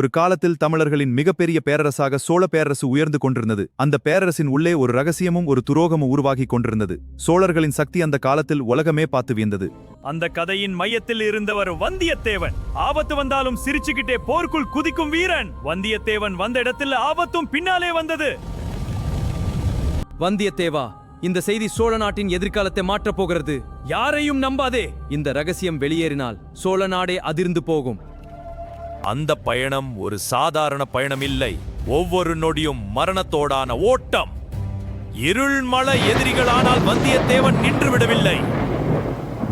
ஒரு காலத்தில் தமிழர்களின் மிகப்பெரிய பேரரசாக சோழ பேரரசு உயர்ந்து கொண்டிருந்தது. அந்த பேரரசின் உள்ளே ஒரு ரகசியமும் ஒரு துரோகமும் உருவாகி கொண்டிருந்தது. சோழர்களின் சக்தி அந்த காலத்தில் உலகமே பார்த்து வியந்தது. அந்த கதையின் மையத்தில் இருந்தவர் வந்தியத்தேவன். ஆபத்து வந்தாலும் சிரிச்சுக்கிட்டே போருக்குள் குதிக்கும் வீரன். வந்தியத்தேவன் வந்த இடத்தில் ஆபத்தும் பின்னாலே வந்தது. வந்தியத்தேவா, இந்த செய்தி சோழ நாட்டின் எதிர்காலத்தை மாற்றப் போகிறது. யாரையும் நம்பாதே. இந்த ரகசியம் வெளியேறினால் சோழ நாடே அதிர்ந்து போகும். அந்த பயணம் ஒரு சாதாரண பயணம் இல்லை. ஒவ்வொரு நொடியும் மரணத்தோடான ஓட்டம். இருள்மலை எதிரிகளானால் வந்தியத்தேவன் நின்றுவிடவில்லை.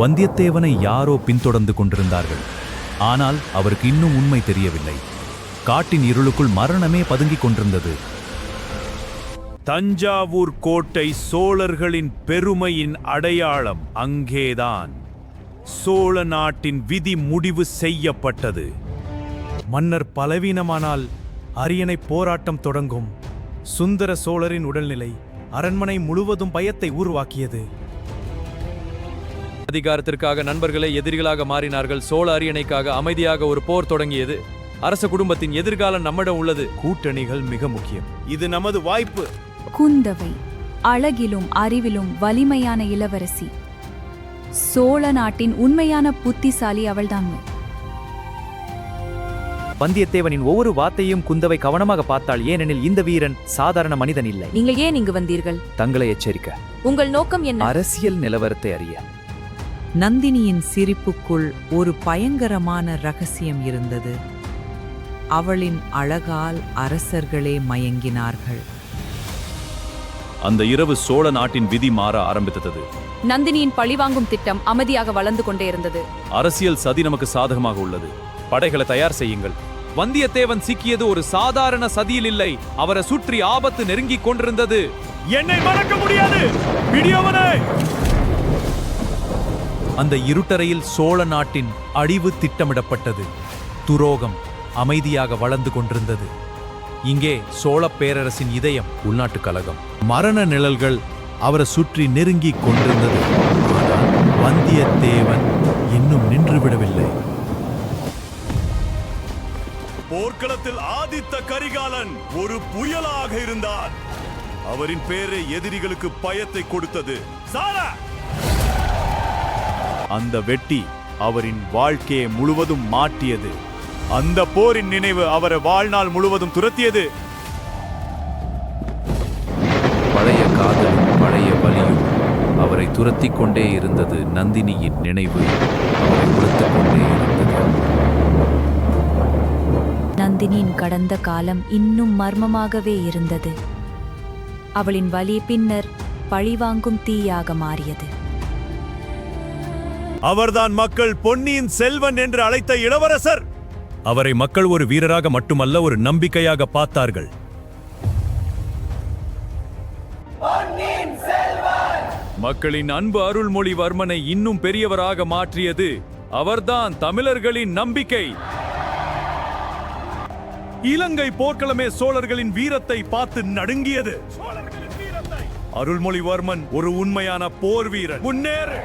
வந்தியத்தேவனை யாரோ பின்தொடர்ந்து கொண்டிருந்தார்கள். ஆனால் அவருக்கு இன்னும் உண்மை தெரியவில்லை. காட்டின் இருளுக்குள் மரணமே பதுங்கிக் கொண்டிருந்தது. தஞ்சாவூர் கோட்டை சோழர்களின் பெருமையின் அடையாளம். அங்கேதான் சோழ நாட்டின் விதி முடிவு செய்யப்பட்டது. மன்னர் பலவீனமானால் அரியணை போராட்டம் தொடங்கும். சுந்தர சோழரின் உடல்நிலை அரண்மனை முழுவதும் பயத்தை உருவாக்கியது. அதிகாரத்திற்காக நண்பர்களை எதிரிகளாக மாறினார்கள். சோழ அரியணைக்காக அமைதியாக ஒரு போர் தொடங்கியது. அரச குடும்பத்தின் எதிர்காலம் நம்மிடம் உள்ளது. கூட்டணிகள் மிக முக்கியம். இது நமது வாய்ப்பு. குந்தவை அழகிலும் அறிவிலும் வலிமையான இளவரசி. சோழ நாட்டின் உண்மையான புத்திசாலி அவள்தான். வந்தியத்தேவனின் ஒவ்வொரு வார்த்தையும் குந்தவை கவனமாக பார்த்தாள். ஏனெனில் இந்த வீரன் சாதாரண மனிதன் இல்லை. நீங்கள் ஏன் இங்கு வந்தீர்கள்? தங்களை எச்சரிக்க. உங்கள் நோக்கம் என்ன? அரசியல் நிலவரத்தை அறிய. நந்தினியின் சிரிப்புக்குள் ஒரு பயங்கரமான ரகசியம் இருந்தது. அவளின் அழகால் அரசர்களே மயங்கினார்கள். அந்த இரவு சோழ நாட்டின் விதி மாற ஆரம்பித்தது. நந்தினியின் பழிவாங்கும் திட்டம் அமைதியாக வளர்ந்து கொண்டே இருந்தது. அரசியல் சதி நமக்கு சாதகமாக உள்ளது. படைகளை தயார் செய்யுங்கள். வந்தியத்தேவன் சிக்கியது ஒரு சாதாரண சதியில் இல்லை. அவரை சுற்றி ஆபத்து நெருங்கிக் கொண்டிருந்தது. என்னை மறக்க முடியாது. பிடியவனே! அந்த இருட்டறையில் சோழ நாட்டின் அழிவு திட்டமிடப்பட்டது. துரோகம் அமைதியாக வளர்ந்து கொண்டிருந்தது. இங்கே சோழ பேரரசின் இதயம். உள்நாட்டு கலகம், மரண நிழல்கள் அவரை சுற்றி நெருங்கிக் கொண்டிருந்தது. ஆனால் வந்தியத்தேவன் இன்னும் நின்றுவிடவில்லை. போர்க்களத்தில் ஆதித்த கரிகாலன் ஒரு புயலாக இருந்தார். அவரின் பேரே எதிரிகளுக்கு பயத்தை கொடுத்தது. அந்த வெட்டி அவரின் வாழ்க்கையை முழுவதும் மாற்றியது. அந்த போரின் நினைவு அவரை வாழ்நாள் முழுவதும் துரத்தியது. பழைய காதலும் பழைய வலியும் அவரை துரத்திக் கொண்டே இருந்தது. நந்தினியின் நினைவு அவரை உறுத்திக் கொண்டே இருந்தது. நந்தினியின் கடந்த காலம் இன்னும் மர்மமாகவே இருந்தது. அவளின் வலி பின்னர் பழிவாங்கும் தீயாக மாறியது. அவர்தான் மக்கள் பொன்னியின் செல்வன் என்று அழைத்த இளவரசர். அவரை மக்கள் ஒரு வீரராக மட்டுமல்ல, ஒரு நம்பிக்கையாக பார்த்தார்கள். மக்களின் அன்பு அருள்மொழிவர்மனை இன்னும் பெரியவராக மாற்றியது. அவர்தான் தமிழர்களின் நம்பிக்கை. இலங்கை போர்க்களமே சோழர்களின் வீரத்தை பார்த்து நடுங்கியது. அருள்மொழிவர்மன் ஒரு உண்மையான போர் வீரன். முன்னேறு!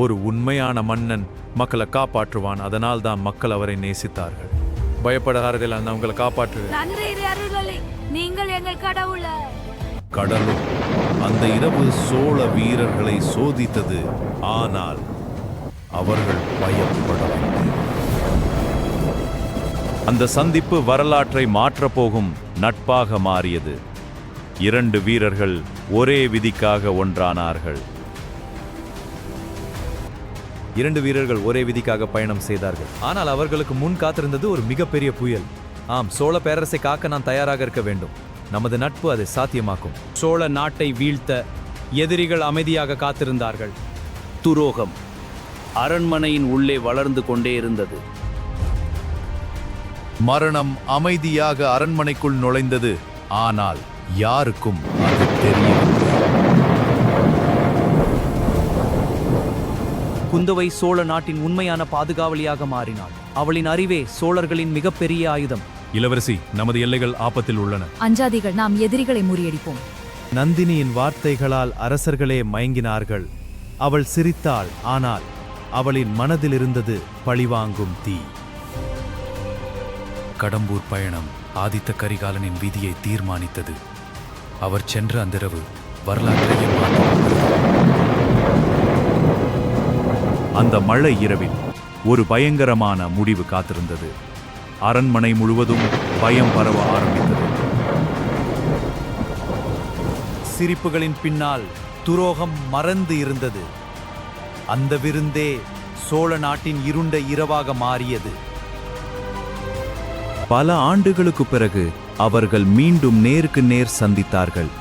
ஒரு உண்மையான மன்னன் மக்களை காப்பாற்றுவான். அதனால் தான் மக்கள் அவரை நேசித்தார்கள். பயப்படாதீர்கள், நான் உங்களை காப்பாற்றுவேன். நீங்கள் எங்கள் கடவுள. கடலும் அந்த இரவு சோழ வீரர்களை சோதித்தது. ஆனால் அவர்கள் பயப்படவில்லை. அந்த சந்திப்பு வரலாற்றை மாற்றப்போகும் நட்பாக மாறியது. இரண்டு வீரர்கள் ஒரே விதிக்காக ஒன்றானார்கள். இரண்டு வீரர்கள் ஒரே விதிக்காக பயணம் செய்தார்கள். ஆனால் அவர்களுக்கு முன் காத்திருந்தது ஒரு மிகப்பெரிய புயல். ஆம், சோழ பேரரசை காக்க நான் தயாராக இருக்க வேண்டும். நமது நட்பு அதை சாத்தியமாக்கும். சோழ நாட்டை வீழ்த்த எதிரிகள் அமைதியாக காத்திருந்தார்கள். துரோகம் அரண்மனையின் உள்ளே வளர்ந்து கொண்டே இருந்தது. மரணம் அமைதியாக அரண்மனைக்குள் நுழைந்தது. ஆனால் யாருக்கும் அது தெரியவில்லை. குந்தவை சோழ நாட்டின் உண்மையான பாதுகாவலியாக மாறினாள். அவளின் அறிவே சோழர்களின் மிகப்பெரிய ஆயுதம். இளவரசி, நமது எல்லைகள் ஆபத்தில் உள்ளன. அஞ்சாதிகள், நாம் எதிரிகளை முறியடிப்போம். நந்தினியின் வார்த்தைகளால் அரசர்களே மயங்கினார்கள். அவள் சிரித்தாள். ஆனால் அவளின் மனதில் இருந்தது பழிவாங்கும் தீ. கடம்பூர் பயணம் ஆதித்த கரிகாலனின் விதியை தீர்மானித்தது. அவர் சென்ற அந்திரவு வரலாற்றையே மாற்றியது. அந்த மழை இரவில் ஒரு பயங்கரமான முடிவு காத்திருந்தது. அரண்மனை முழுவதும் பயம் பரவ ஆரம்பித்தது. சிரிப்புகளின் பின்னால் துரோகம் மறந்து இருந்தது. அந்த விருந்தே சோழ நாட்டின் இருண்ட இரவாக மாறியது. பல ஆண்டுகளுக்கு பிறகு அவர்கள் மீண்டும் நேருக்கு நேர் சந்தித்தார்கள்.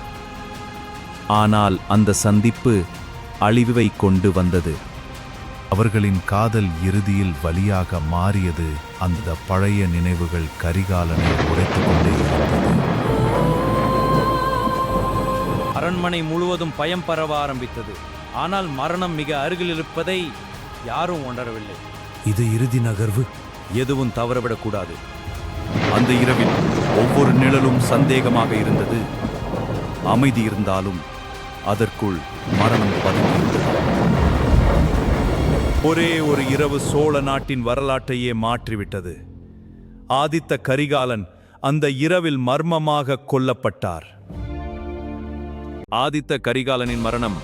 ஆனால் அந்த சந்திப்பு அழிவை கொண்டு வந்தது. அவர்களின் காதல் இறுதியில் வலியாக மாறியது. அந்த பழைய நினைவுகள் கரிகாலனை உடைத்துக் கொண்டே இருந்தது. அரண்மனை முழுவதும் பயம் பரவ ஆரம்பித்தது. ஆனால் மரணம் மிக அருகில் இருப்பதை யாரும் உணரவில்லை. இது இறுதி நகர்வு. எதுவும் தவறவிடக்கூடாது. அந்த இரவில் ஒவ்வொரு நிழலும் சந்தேகமாக இருந்தது. அமைதி இருந்தாலும் அதற்குள் மரணம் பதுங்கியிருந்தது. ஒரே ஒரு இரவு சோழ நாட்டின் வரலாற்றையே மாற்றிவிட்டது. ஆதித்த கரிகாலன் அந்த இரவில் மர்மமாக கொல்லப்பட்டார். ஆதித்த கரிகாலனின் மரணம்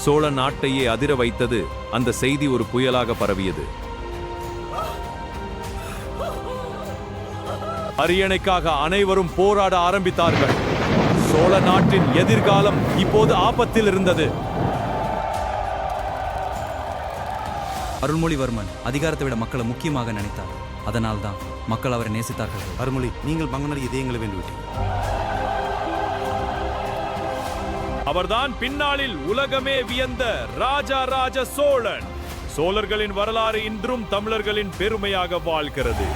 சோழ நாட்டையே அதிர வைத்தது. அந்த செய்தி ஒரு புயலாக பரவியது. அரியணைக்காக அனைவரும் போராட ஆரம்பித்தார்கள். சோழ நாட்டின் எதிர்காலம் இப்போது ஆபத்தில் இருந்தது. அருள்மொழிவர்மன் அதிகாரத்தை விட மக்களை முக்கியமாக நினைத்தார். அதனால்தான் மக்கள் அவரை நேசித்தார்கள். அருள்மொழி, நீங்கள் பங்கனர் இதயங்களை வென்றுவிட்டீர்கள். அவர்தான் பின்னாளில் உலகமே வியந்த ராஜ சோழன். சோழர்களின் வரலாறு இன்றும் தமிழர்களின் பெருமையாக வாழ்கிறது.